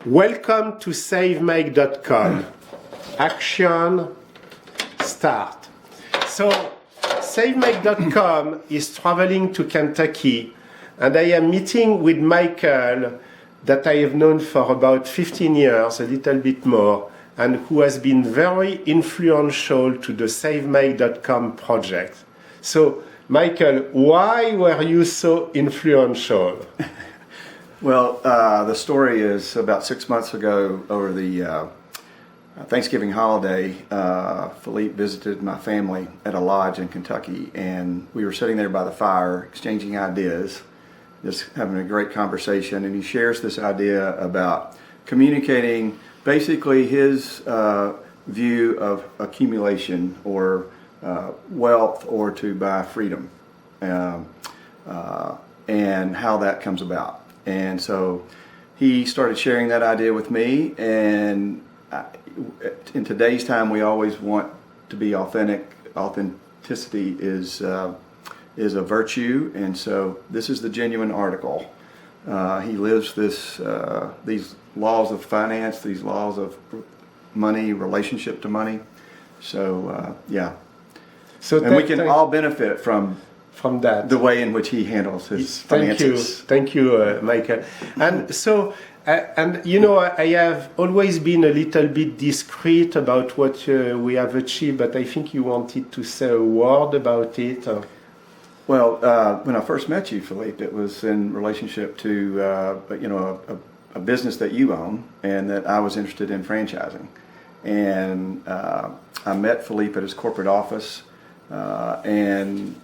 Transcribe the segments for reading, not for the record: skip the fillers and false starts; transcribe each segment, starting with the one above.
Welcome to SaveMake.com. Action, start. So, SaveMake.com is traveling to Kentucky, and I am meeting with Michael, that I have known for about 15 years, a little bit more, and who has been very influential to the SaveMake.com project. So, Michael, why were you so influential? Well, the story is about 6 months ago over the Thanksgiving holiday, Philippe visited my family at a lodge in Kentucky, and we were sitting there by the fire exchanging ideas, just having a great conversation, and he shares this idea about communicating basically his view of accumulation or wealth, or to buy freedom, and how that comes about. And so he started sharing that idea with me, and in today's time we always want to be authentic. Authenticity is a virtue, and so this is the genuine article. He lives these laws of finance, these laws of money, relationship to money. So yeah. So and we can all benefit from that, the way in which he handles his finances. Thank you, Michael. And so, and you know, I have always been a little bit discreet about what we have achieved, but I think you wanted to say a word about it. Well, when I first met you, Philippe, it was in relationship to a business that you own and that I was interested in franchising. And I met Philippe at his corporate office, and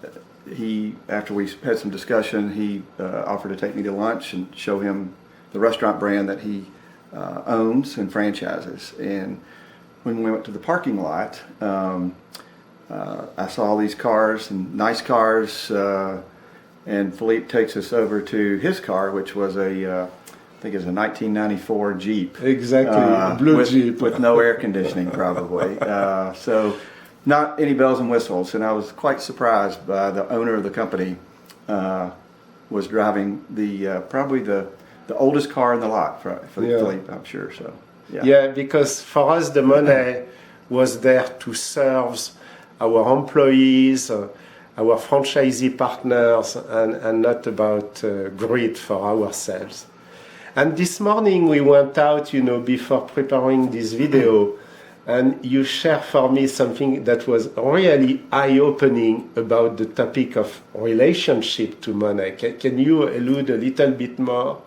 he, after we had some discussion, he offered to take me to lunch and show him the restaurant brand that he owns and franchises. And when we went to the parking lot, I saw all these cars and nice cars, and Philippe takes us over to his car, which was I think it was a 1994 Jeep. Exactly, blue Jeep. With no air conditioning probably. So not any bells and whistles, and I was quite surprised by the owner of the company was driving probably the oldest car in the lot for Philippe, I'm sure. So yeah, because for us the money was there to serve our employees, our franchisee partners, and not about greed for ourselves. And this morning we went out, before preparing this video, and you shared for me something that was really eye-opening about the topic of relationship to money. Can you allude a little bit more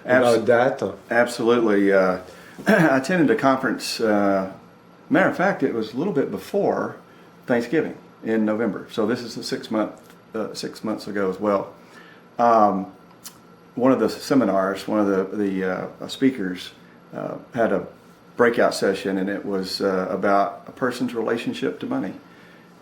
about that? Absolutely. I attended a conference, matter of fact, it was a little bit before Thanksgiving in November. So this is 6 months ago as well. One of the seminars, one of the speakers had a breakout session, and it was about a person's relationship to money.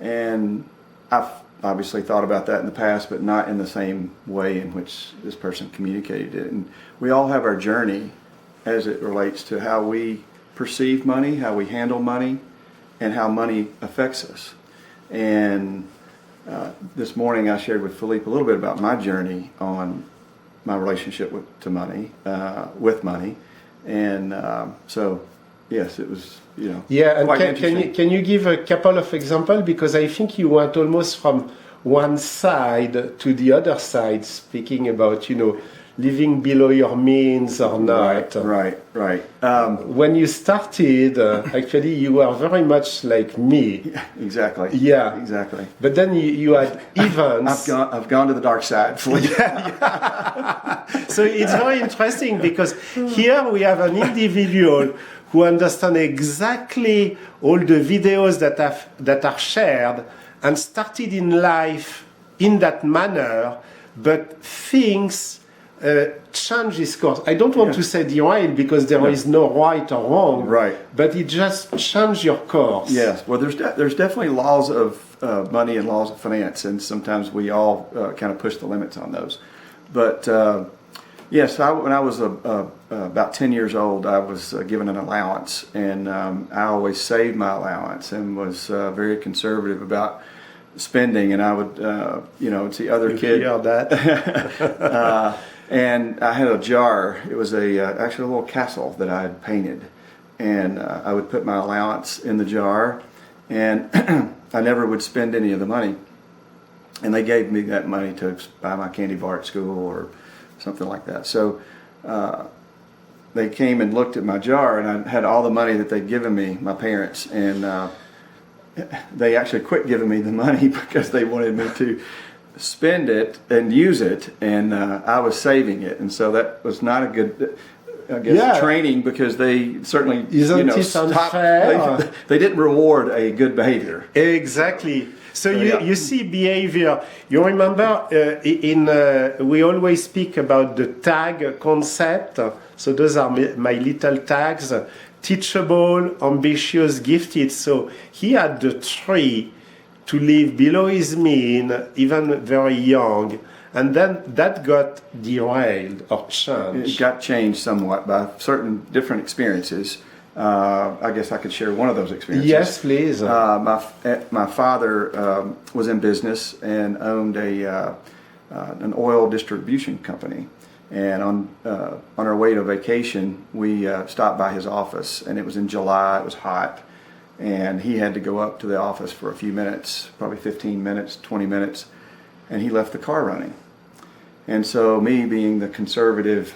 And I've obviously thought about that in the past, but not in the same way in which this person communicated it. And we all have our journey as it relates to how we perceive money, how we handle money, and how money affects us. And this morning I shared with Philippe a little bit about my journey on my relationship to money, with money. And so yes, it was, yeah, and quite interesting. Can you give a couple of examples? Because I think you went almost from one side to the other side, speaking about, living below your means or not. Right. When you started, actually, you were very much like me. Yeah, exactly. Yeah, exactly. But then you had events. I've gone to the dark side. So it's very interesting because here we have an individual who understands exactly all the videos that are shared and started in life in that manner, but things change his course. I don't want to say derail because there is no right or wrong, right? But it just changes your course. Yes. Well, there's definitely laws of money and laws of finance, and sometimes we all kind of push the limits on those. But yes, when I was about 10 years old, I was given an allowance, and I always saved my allowance and was very conservative about spending. And I would, see other kids. Hear that? And I had a jar. It was actually a little castle that I had painted. And I would put my allowance in the jar, and I never would spend any of the money. And they gave me that money to buy my candy bar at school or something like that. So they came and looked at my jar, and I had all the money that they'd given me, my parents, and they actually quit giving me the money because they wanted me to spend it and use it, and I was saving it, and so that was not a good, I guess, training, because they certainly they didn't reward a good behavior. Exactly. So you see behavior. You remember we always speak about the tag concept. So those are my little tags: teachable, ambitious, gifted. So he had the 3 to live below his mean, even very young. And then that got derailed or changed. It got changed somewhat by certain different experiences. I guess I could share one of those experiences. Yes, please. My father was in business and owned an oil distribution company. And on our way to vacation, we stopped by his office, and it was in July. It was hot, and he had to go up to the office for a few minutes, probably 15 minutes, 20 minutes, and he left the car running. And so, me being the conservative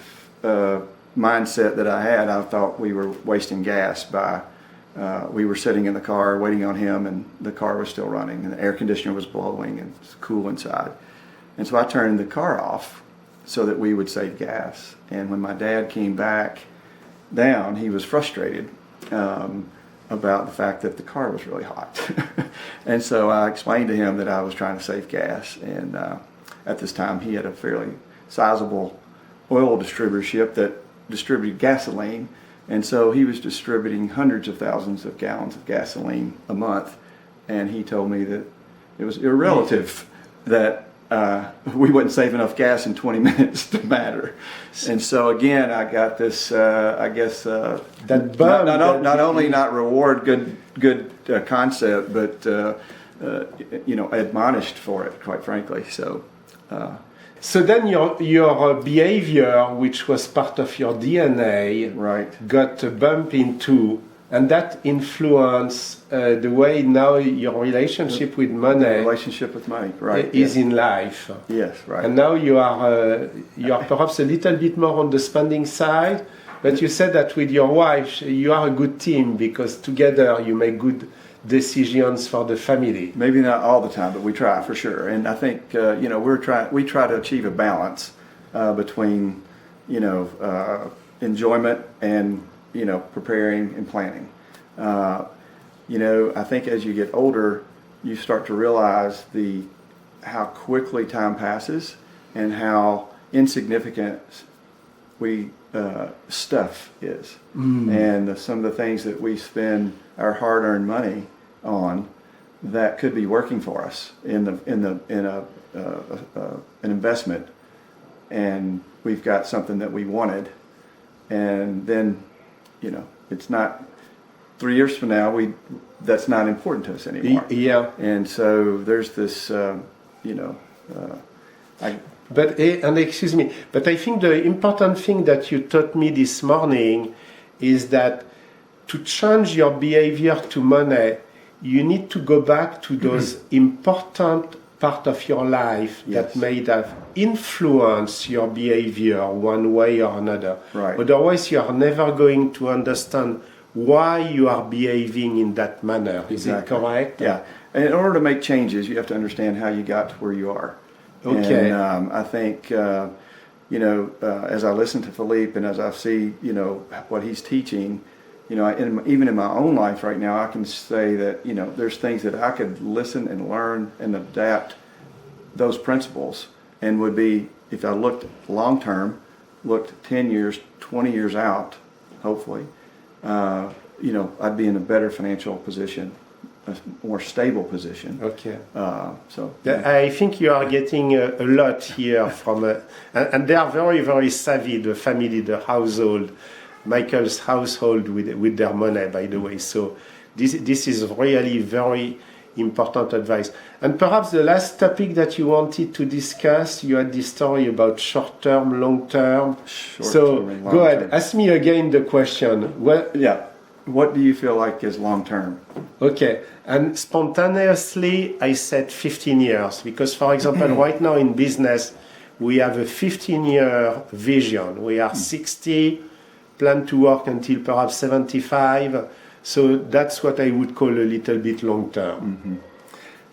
mindset that I had, I thought we were wasting gas by we were sitting in the car waiting on him, and the car was still running, and the air conditioner was blowing, and it was cool inside. And so I turned the car off so that we would save gas. And when my dad came back down, he was frustrated about the fact that the car was really hot. And so I explained to him that I was trying to save gas, and at this time he had a fairly sizable oil distributorship that distributed gasoline, and so he was distributing hundreds of thousands of gallons of gasoline a month. And he told me that it was irrelative that we wouldn't save enough gas in 20 minutes to matter. And so again, I got this, I guess, that bug, not only not reward good concept, but admonished for it, quite frankly. So. So then your behavior, which was part of your DNA, got a bump into, and that influenced the way now your relationship with money, is in life. Yes, right. And now you are perhaps a little bit more on the spending side, but you said that with your wife you are a good team, because together you make good decisions for the family. Maybe not all the time, but we try for sure. And I think we try to achieve a balance between enjoyment and preparing and planning. I think as you get older, you start to realize how quickly time passes and how insignificant stuff is, and some of the things that we spend our hard-earned money on that could be working for us in an investment, and we've got something that we wanted, and then it's not 3 years from now that's not important to us anymore. Yeah. And so there's this excuse me, but I think the important thing that you taught me this morning is that to change your behavior to money, you need to go back to those important part of your life that may have influenced your behavior one way or another. Right. Otherwise, you are never going to understand why you are behaving in that manner. Is it correct? Yeah. And in order to make changes, you have to understand how you got to where you are. Okay. And I think, as I listen to Philippe and as I see, what he's teaching, even in my own life right now, I can say that, there's things that I could listen and learn and adapt those principles, and would be, if I looked long term, looked 10 years, 20 years out, hopefully, I'd be in a better financial position, a more stable position. Okay. I think you are getting a lot here from, and they are very, very savvy, the family, the household, Michael's household with their money, by the way. So this is really very important advice. And perhaps the last topic that you wanted to discuss, you had this story about short-term, long-term. So and go ahead, long-term. ask me again the question. Well, Yeah. What do you feel like is long term? okay, and spontaneously I said 15 years because, for example, right now in business, we have a 15-year vision. We are 60, plan to work until perhaps 75. So that's what I would call a little bit long term.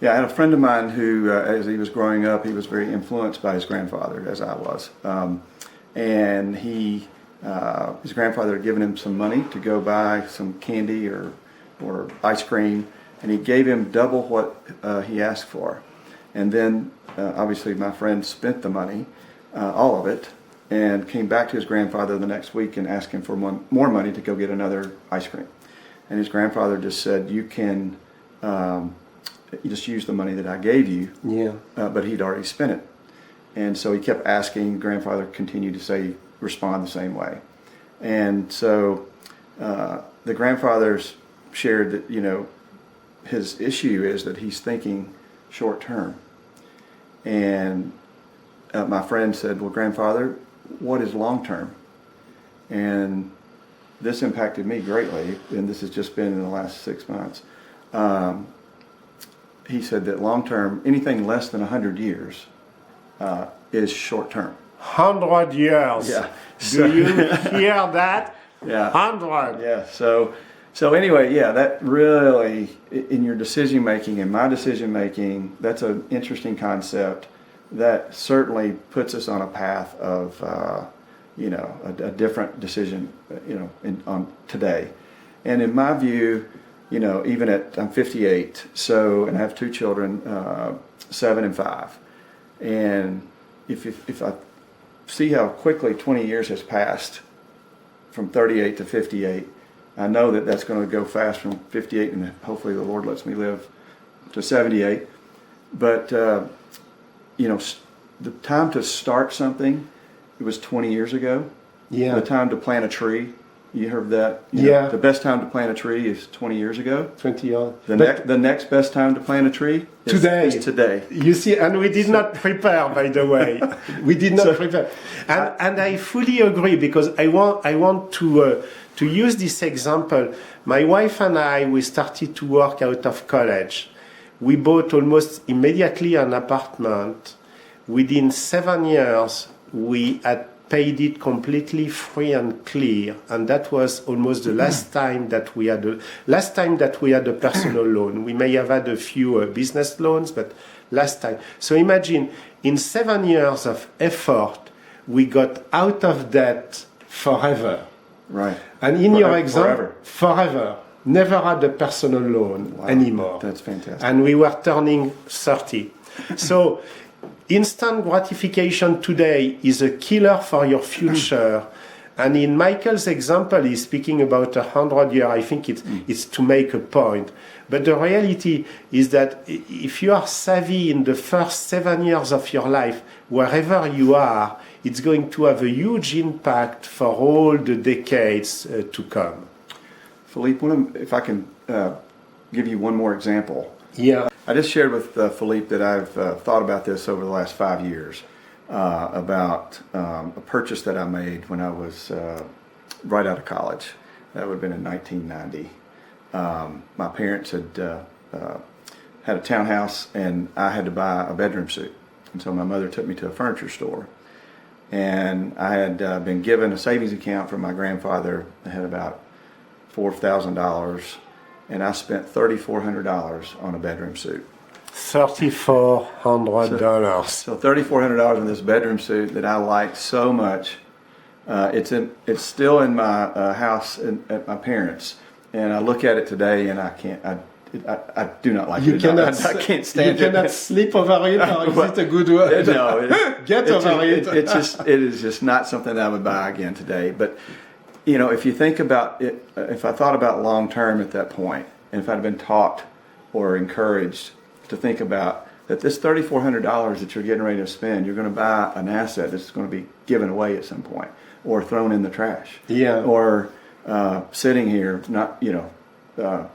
Yeah, I had a friend of mine who, as he was growing up, he was very influenced by his grandfather, as I was. And his grandfather had given him some money to go buy some candy or ice cream, and he gave him double what he asked for. And then, obviously, my friend spent the money, all of it, and came back to his grandfather the next week and asked him for more money to go get another ice cream. And his grandfather just said, you can you just use the money that I gave you, but he'd already spent it. And so he kept asking. Grandfather continued to respond the same way. And so the grandfather's shared that, his issue is that he's thinking short term. And my friend said, well, grandfather, what is long term? And this impacted me greatly, and this has just been in the last 6 months. He said that long term, anything less than 100 years is short term. 100 years. Yeah. Do you hear that? Yeah. 100. Yeah. So anyway, yeah, that really, in your decision making and my decision making, that's an interesting concept that certainly puts us on a path of, a different decision, on today. And in my view, even I'm 58, and I have 2 children, 7 and 5. And if I see how quickly 20 years has passed from 38 to 58, I know that that's going to go fast from 58, and hopefully the Lord lets me live to 78. But, the time to start something, it was 20 years ago. Yeah. The time to plant a tree, you heard that? The best time to plant a tree is 20 years ago. 20 years. The next best time to plant a tree is today. You see, and we did not prepare, by the way. We did not prepare. And I fully agree, because I want to use this example. My wife and I, we started to work out of college. We bought almost immediately an apartment. Within 7 years, we had paid it completely free and clear, and that was almost the last time that we had a personal loan. We may have had a few business loans, but last time. So imagine, in 7 years of effort, we got out of debt forever. Right. And in your example, forever. Never had a personal loan anymore. That's fantastic. And we were turning 30. So instant gratification today is a killer for your future. And in Michael's example, he's speaking about 100 years. I think it's to make a point. But the reality is that if you are savvy in the first 7 years of your life, wherever you are, it's going to have a huge impact for all the decades to come. Philippe, if I can give you one more example. Yeah. I just shared with Philippe that I've thought about this over the last 5 years, about a purchase that I made when I was right out of college. That would have been in 1990. My parents had a townhouse, and I had to buy a bedroom suite. And so my mother took me to a furniture store. And I had been given a savings account from my grandfather that had about $4,000, and I spent $3,400 on a bedroom suit. $3,400. So $3,400 on this bedroom suit that I liked so much. It's still in my house at my parents, and I look at it today, and I do not like it. I can't stand it. You cannot sleep over it, or is it a good word? No, Get over it. It is just not something that I would buy again today. But if you think about it, if I thought about long term at that point, and if I'd been taught or encouraged to think about that this $3,400 that you're getting ready to spend, you're going to buy an asset that's going to be given away at some point, or thrown in the trash, or sitting here,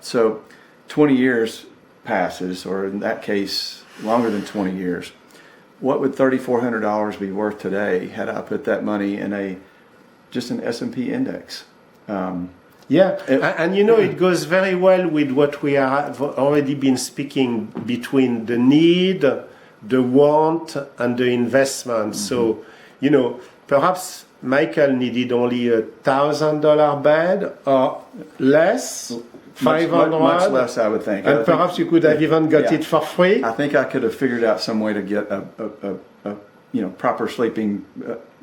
so 20 years passes, or in that case, longer than 20 years, what would $3,400 be worth today had I put that money in just an S&P index? Yeah, and you know, it goes very well with what we have already been speaking between the need, the want, and the investment. Mm-hmm. So, you know, perhaps Michael needed only $1,000 bed or less, 500, much less, I would think. And perhaps you could have even got it for free. I think I could have figured out some way to get a proper sleeping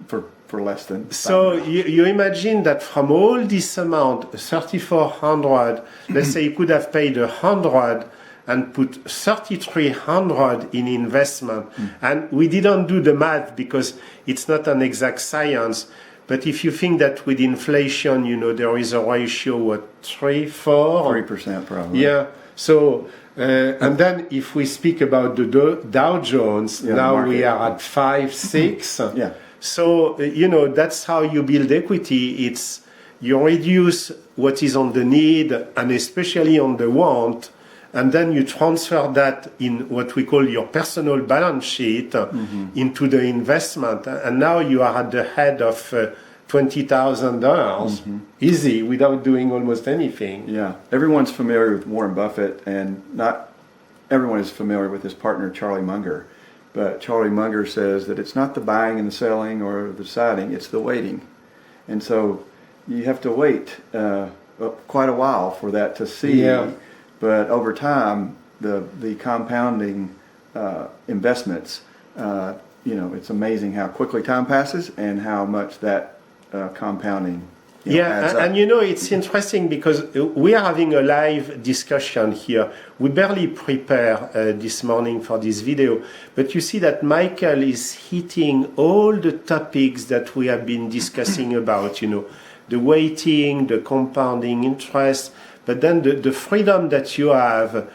for less than. So you imagine that from all this amount, 3,400, let's say you could have paid 100 and put 3,300 in investment. And we didn't do the math because it's not an exact science. But if you think that with inflation, you know, there is a ratio, what, 3% probably. Yeah. So, and then if we speak about the Dow Jones, now we are at 5, 6. Yeah. So, you know, that's how you build equity. It's you reduce what is on the need and especially on the want, and then you transfer that in what we call your personal balance sheet into the investment. And now you are at the head of $20,000, easy, without doing almost anything. Yeah. Everyone's familiar with Warren Buffett, and not everyone is familiar with his partner, Charlie Munger. But Charlie Munger says that it's not the buying and the selling or the deciding, it's the waiting. And so you have to wait quite a while for that to see. Yeah. But over time, the compounding investments, you know, it's amazing how quickly time passes and how much that compounding adds up. And you know, it's interesting because we are having a live discussion here. We barely prepare this morning for this video, but you see that Michael is hitting all the topics that we have been discussing about, you know, the weighting, the compounding interest, but then the freedom that you have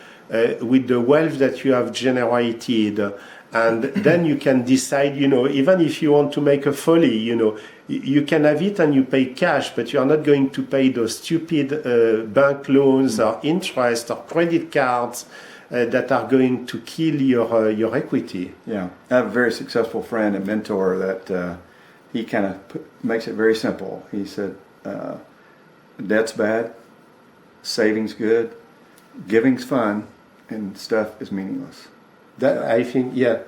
with the wealth that you have generated. And then you can decide, you know, even if you want to make a folly, you know, you can have it and you pay cash, but you are not going to pay those stupid bank loans or interest or credit cards that are going to kill your equity. Yeah. I have a very successful friend and mentor that he kind of makes it very simple. He said, debt's bad, saving's good, giving's fun, and stuff is meaningless. That, I think, yeah.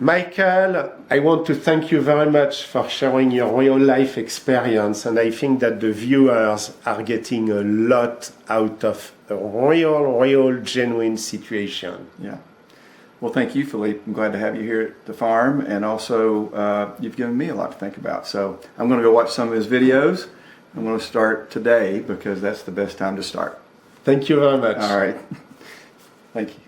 Michael, I want to thank you very much for sharing your real life experience, and I think that the viewers are getting a lot out of a real, genuine situation. Yeah. Well, thank you, Philippe. I'm glad to have you here at the farm, and also you've given me a lot to think about. So I'm going to go watch some of his videos. I'm going to start today because that's the best time to start. Thank you very much. All right. Thank you.